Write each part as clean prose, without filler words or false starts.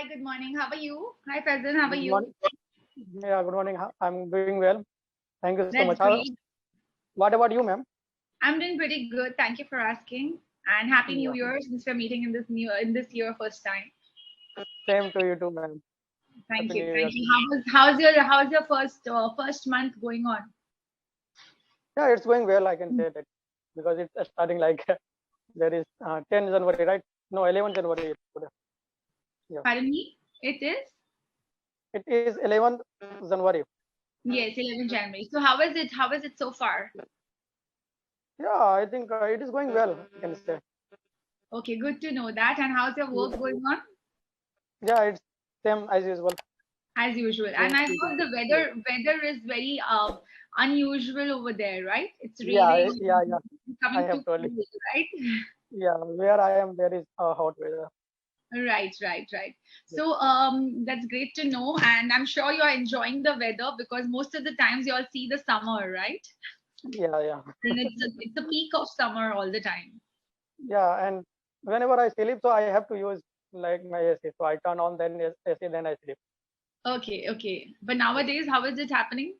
good morning. How are you? Hi, Faizan. How are Good you? morning. Yeah, good morning. I'm doing well. Thank you so much. That's great. What about you, ma'am? I'm doing pretty good. Thank you for asking. And Happy New Yeah, Year since we're meeting in this year first time. same to you too, ma'am. Happy Thank New you. Year Thank to you. you. How's your first month going on? Yeah, it's going well. I can say that because it's starting like there is 10 January, right? No, 11 January is today. Yeah, Pardon me? It is? it is 11th January. Yes, 11 January. So how is it? How is it so far? Yeah, I think it is going well. I can say. Okay, good to know that. And how's your work going on? Yeah, it's same as usual. As usual. And Going I to heard the yeah, weather is very unusual over there, right? It's yeah, raining, yeah, yeah. I coming have to told you. cool, right? Yeah, where I am, there is hot weather. Right. Yeah, So that's great to know, and I'm sure you're enjoying the weather because most of the times you'll see the summer, right? yeah. And it's the peak of summer all the time. Yeah, and whenever I sleep, so I have to use like my AC. So I turn on then AC, then I sleep. Okay. But Yeah. nowadays, how is it happening?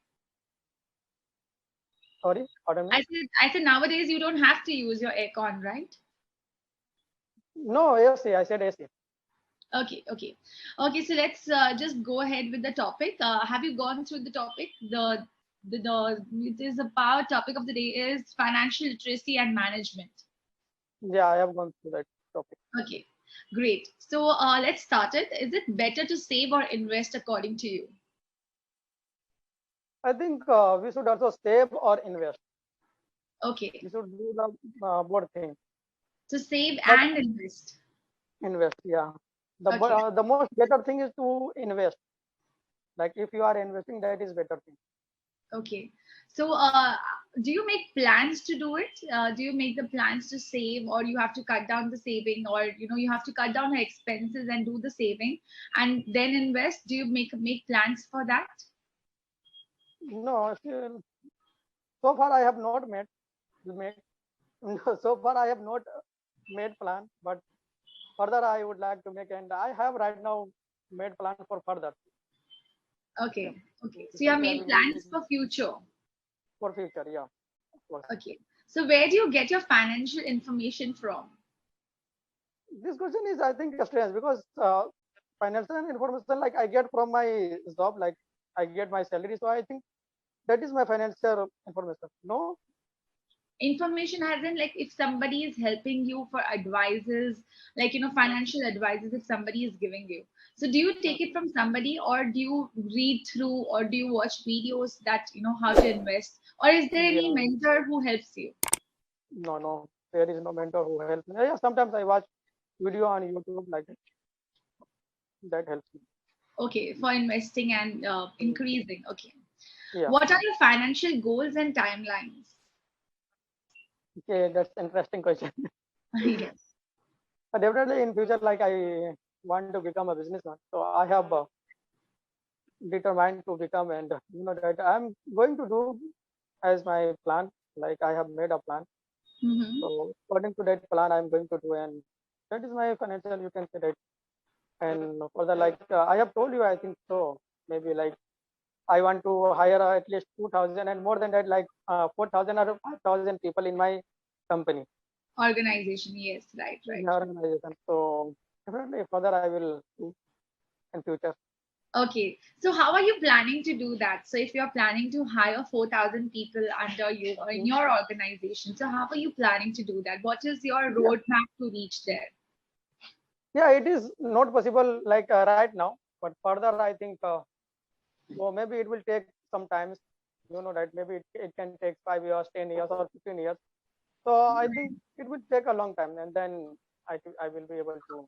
Sorry, pardon me. I said nowadays you don't have to use your aircon, right? No, AC. I said AC. Okay. So let's just go ahead with the topic. Have you gone through the topic? The it is about topic of the day is financial literacy and management. Yeah, I have gone through that topic. Okay, great. So let's start it. Is it better to save or invest according to you? I think we should also save or invest. Okay, We should do the both things. so save But and invest. invest, yeah. Okay, The most better thing is to invest. Like if you are investing, that is better thing. okay. So do you make plans to do it? Do you make the plans to save, or you have to cut down the saving, or you have to cut down the expenses and do the saving, and then invest? Do you make plans for that? No, still, so far I have not made. No, so far I have not made plan, but further I would like to make, and I have right now made plan for further. Yeah, Okay. So you have definitely I made will do plans for future. for future. Yeah, of course. Okay. So where do you get your financial information from? This question is, I think, strange because financial information like I get from my job, like I get my salary, so I think that is my financial information. No, Information as in like if somebody is helping you for advices, like financial advices if somebody is giving you. So do you take it from somebody, or do you read through, or do you watch videos that how to invest, or is there any yeah, mentor who helps you? no, there is no mentor who helps me. Yeah, sometimes I watch video on YouTube like that helps me. Okay, for investing and increasing. Okay. Yeah, What are your financial goals and timelines? okay, that's interesting question. Yes. Definitely in future, like I want to become a businessman, so I have determined to become, and that I'm going to do as my plan. Like I have made a plan, Mm-hmm. so according to that plan I'm going to do, and that is my financial, you can say that. And for the like I have told you, I think so, maybe like I want to hire at least 2000 and more than that, like 4000 or 5000 people in my company, Organization, yes, right. in our organization. So definitely further I will do in future. Okay, so how are you planning to do that? So if you're planning to hire 4,000 people under you or in Mhm. your organization, so how are you planning to do that? What is your Yeah, roadmap to reach there? yeah, it is not possible like right now, but further I think so maybe it will take some times, that maybe it can take 5 years, 10 years or 15 years. So I think it will take a long time, and then I will be able to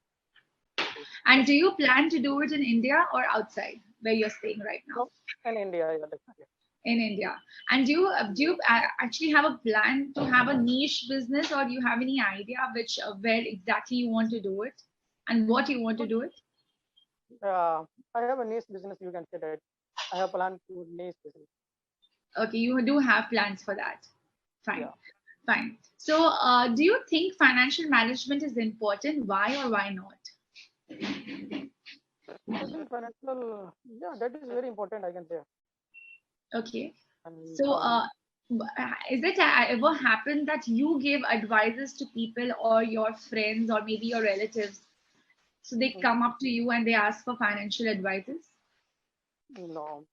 do And that. do you plan to do it in India or outside where you're staying right now? So in India, yeah, definitely. In India. And do you actually have a plan to have a niche business, or do you have any idea which where exactly you want to do it and what you want to do it? Uh, I have a niche business, you can say that. I have planned to niche business. Okay, you do have plans for that. Fine. Yeah. Fine. So, do you think financial management is important? Why or why not? financial, yeah, that is very important, I can say. Okay. And So, is it ever happened that you give advices to people or your friends or maybe your relatives? So they come up to you and they ask for financial advices? no,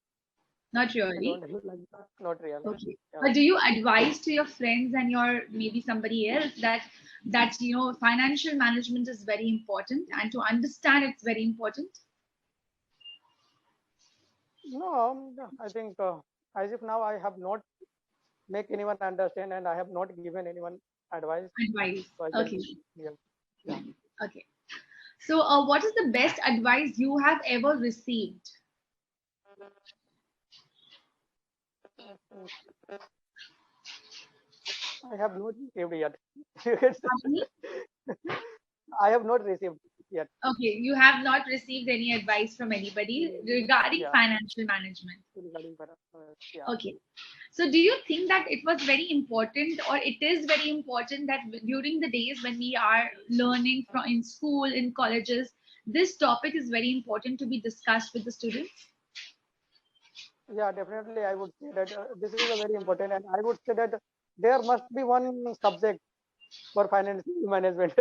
Not I don't really. do like that. Not really. Okay. Yeah. But do you advise to your friends and your maybe somebody else that financial management is very important and to understand it's very important? No, I think as if now I have not make anyone understand and I have not given anyone advice. Advice. So I Okay. can, yeah, yeah. Okay. So, what is the best advice you have ever received? I have not received yet. You can say. Pardon me? I have not received yet. Okay, you have not received any advice from anybody regarding Yeah, financial management. regarding that. Yeah. Okay. So, do you think that it was very important, or it is very important that during the days when we are learning from in school, in colleges, this topic is very important to be discussed with the students? Yeah, definitely. I would say that this is a very important, and I would say that there must be one subject for financial management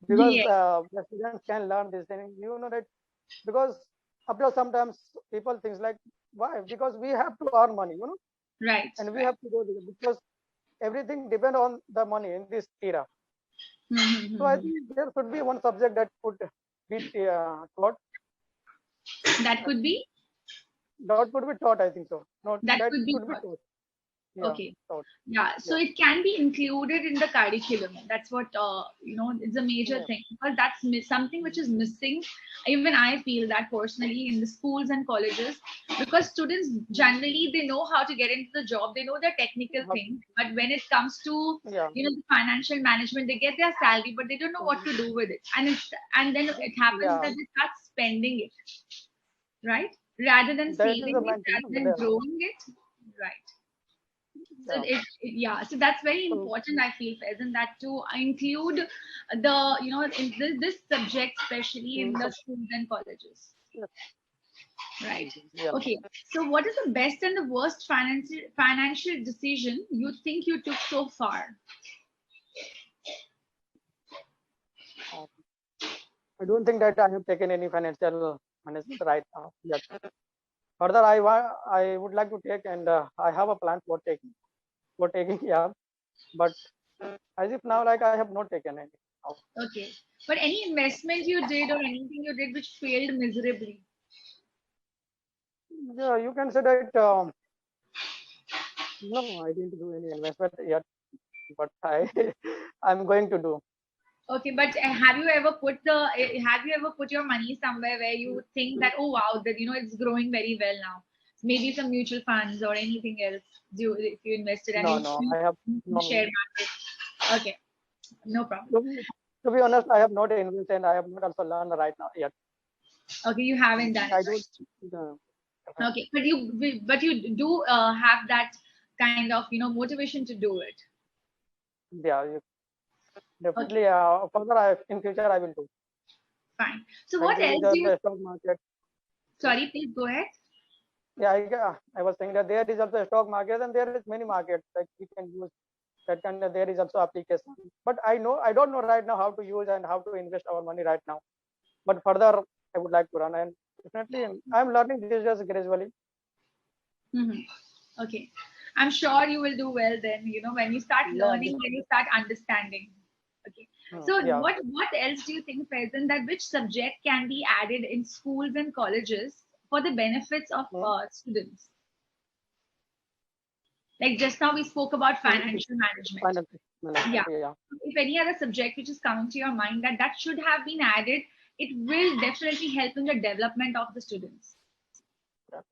because Yeah, the students can learn this thing. You know that because up to sometimes people think like why? Because we have to earn money, right, and we right. have to go there because everything depend on the money in this era. So I Hmm. think there should be one subject that could be taught. That could be That could be taught. I think so. Not that that could be could be taught. taught. Yeah, Okay. taught. Yeah, so Yeah, it can be included in the curriculum. That's what it's a major yeah, thing because that's something which is missing. Even I feel that personally in the schools and colleges because students generally they know how to get into the job, they know the technical things, but when it comes to yeah, the financial management, they get their salary, but they don't know what to do with it, and then it happens yeah. that they start spending it, right, rather than That is saving the it, main thing. rather than Yeah, growing it, right. So yeah. yeah, so that's very So, important. I feel, Faizan, that to include the in this subject, especially in the so, schools and colleges, yeah, right? yeah. Okay. So, what is the best and the worst financial decision you think you took so far? Uh, I don't think that I have taken any financial management right now. Yet. Further, I would like to take, and I have a plan for taking. Yeah, but as if now, like I have not taken any. Now. Okay. But any investment you did or anything you did which failed miserably? Yeah, you can say that. No, I didn't do any investment yet, but I'm going to do. Okay, but have you ever put your money somewhere where you think that, oh wow, that it's growing very well now? Maybe some mutual funds or anything else. If you invested and No, you no, I have in no. share market. Okay, no problem. To be, to be honest, I have not invested and I have not also learned right now yet. Okay, you haven't done it, I don't. right? Uh, Okay, but you do have that kind of motivation to do it. yeah, Okay, definitely. Further, in future, I will do. fine. So Like what there is else do you? the stock market. Yeah, Sorry, please go ahead. yeah. I was saying that there is also a stock market and there is many markets like we can use that kind of. There is also application. But I don't know right now how to use and how to invest our money right now. But further, I would like to run and definitely I'm learning this just gradually. Hmm. Okay. I'm sure you will do well then, when you start Yeah, learning, when you start understanding. Okay. So yeah. what else do you think, Faizan, that which subject can be added in schools and colleges for the benefits of Hmm. students? Like just now we spoke about In financial management. finance management, Yeah. yeah. If any other subject which is coming to your mind that should have been added, it will definitely help in the development of the students.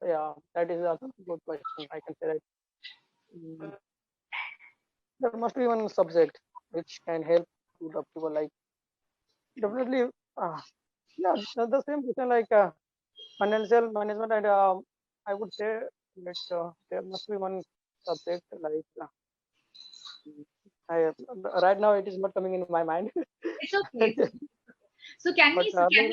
Yeah, that is also a good question. I can say that mm, there must be one subject which can help to the people. Like definitely, uh, yeah, the same question like financial management, and I would say that there must be one subject like I, right now it is not coming in my mind. It's okay. It's okay. So can But we earlier, can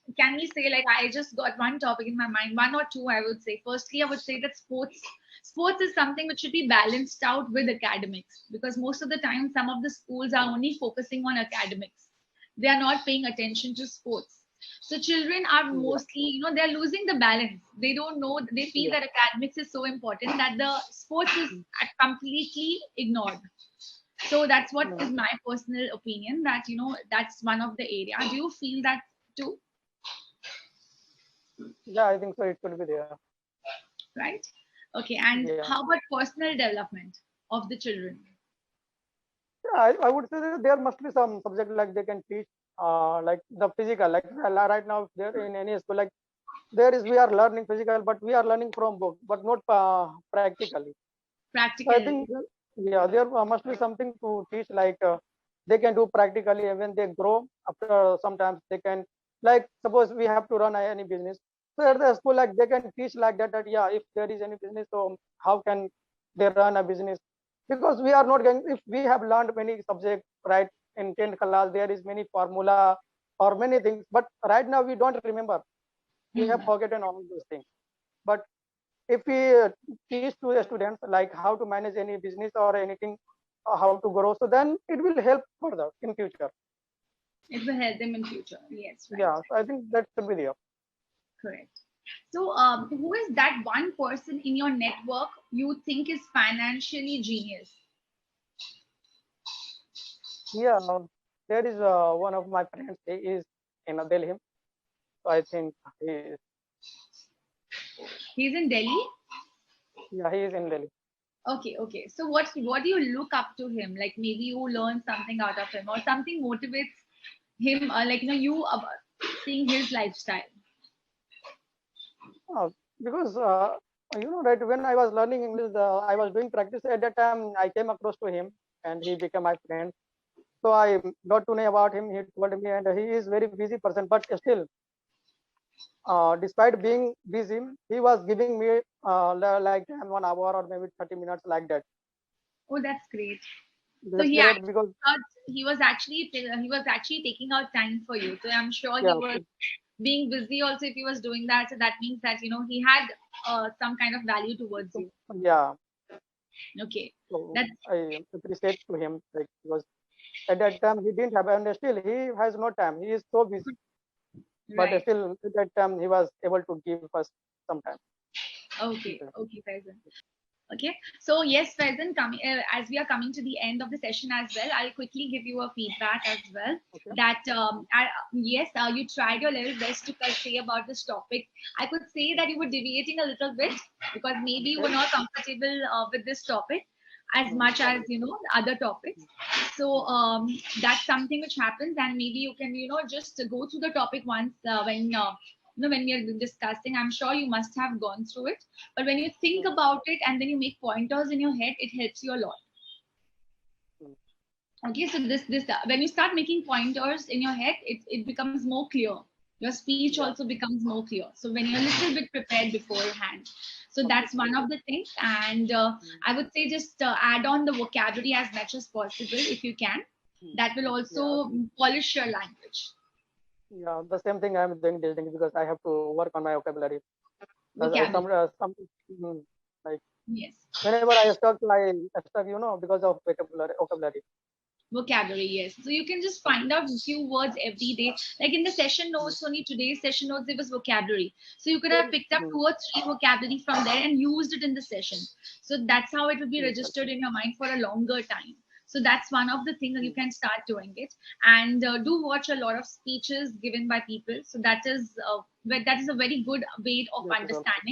we can we say, like, I just got one topic in my mind, one or two, I would say. Firstly, I would say that sports is something which should be balanced out with academics, because most of the time some of the schools are only focusing on academics. They are not paying attention to sports. So children are Yeah, mostly, they're losing the balance. They don't know, they feel yeah, that academics is so important that the sports is completely ignored. So that's what mm, is my personal opinion, that that's one of the area. Do you feel that too? yeah. I think so. It should be there. Right? Okay, and Yeah. how about personal development of the children? Yeah, I would say that there must be some subject like they can teach, like the physical. Like right now, if they're in any school, like there is we are learning physical, but we are learning from book, but not practically. So I Practical. think yeah, there must be something to teach. Like they can do practically, and when they grow, after sometimes they can, like suppose we have to run any business. So at the school, like they can teach like that. That yeah, if there is any business, so how can they run a business? Because we are not going. If we have learned many subjects, right, in 10th class, there is many formula or many things. But right now we don't remember. We have Hmm. forgotten all those things. But if we teach to the students like how to manage any business or anything, how to grow, so then it will help further in future. It will help them in future. Yes, right. Yeah, so I think that should be there. Correct. So, who is that one person in your network you think is financially genius? Yeah, there is one of my friends. He is in Delhi. So I think he is. He's in Delhi. Yeah, he is in Delhi. Okay, okay. So, what do you look up to him? Like, maybe you learn something out of him, or something motivates him, like you about seeing his lifestyle. Uh, because right when I was learning English, I was doing practice at that time. I came across to him, and he became my friend. So I got to know about him. He told me, and he is very busy person, but still despite being busy, he was giving me like 1 hour or maybe 30 minutes like that. Oh, that's great. So That's great because he was actually taking out time for you. So I'm sure he yeah, was being busy also. If he was doing that, so that means that he had some kind of value towards you. yeah. Okay, So that's I appreciate to him like because at that time he didn't have, and still he has no time. He is so busy, but right. still at that time he was able to give us some time. Okay, Okay. okay, Faizan. Okay, so yes, Faizan, coming as we are coming to the end of the session as well, I'll quickly give you a feedback as well. Okay. That yes, you tried your level best to say about this topic. I could say that you were deviating a little bit because maybe you Okay. were not comfortable with this topic as much as other topics. So that's something which happens, and maybe you can just go through the topic once when when we are discussing. I'm sure you must have gone through it, but when you think Mm, about it and then you make pointers in your head, it helps you a lot. mm, Okay, so this when you start making pointers in your head, it becomes more clear. Your speech yeah. also becomes more clear. So when you're a little bit prepared beforehand, so Okay. that's one of the things. And Mm, I would say just add on the vocabulary as much as possible if you can. mm, That will yeah. also polish your language. Yeah. The same thing I am doing this thing because I have to work on my vocabulary. Vocabulary, Mm, like yes. whenever I stuck, because of vocabulary. Vocabulary, yes. So you can just find out a few words every day. Like in the session notes, only today's session notes, there was vocabulary. So you could have picked up Mm, 2 or 3 vocabulary from there and used it in the session. So that's how it will be yes, registered in your mind for a longer time. So that's one of the things that you mm, can start doing it. And do watch a lot of speeches given by people. So that is a very good way of yes, yes, also. understanding.